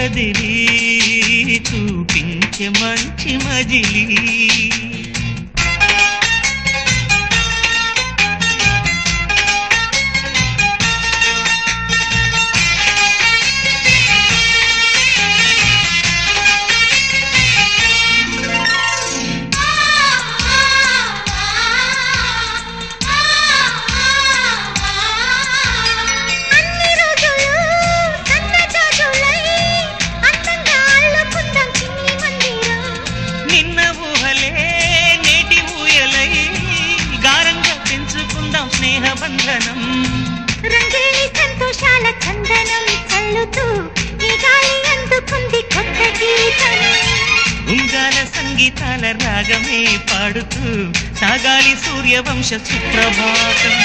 కదిలి చూపించే మంచి మజిలీ స్నేహబంధనం రంగేణి సంతోషాల చందనం చల్లుతూ ఈ గాలి అందుకుంది కొత్త గీతం ఉంగాల సంగీతాల రాగమే పాడుతూ సాగాలి సూర్యవంశ సుప్రభాతం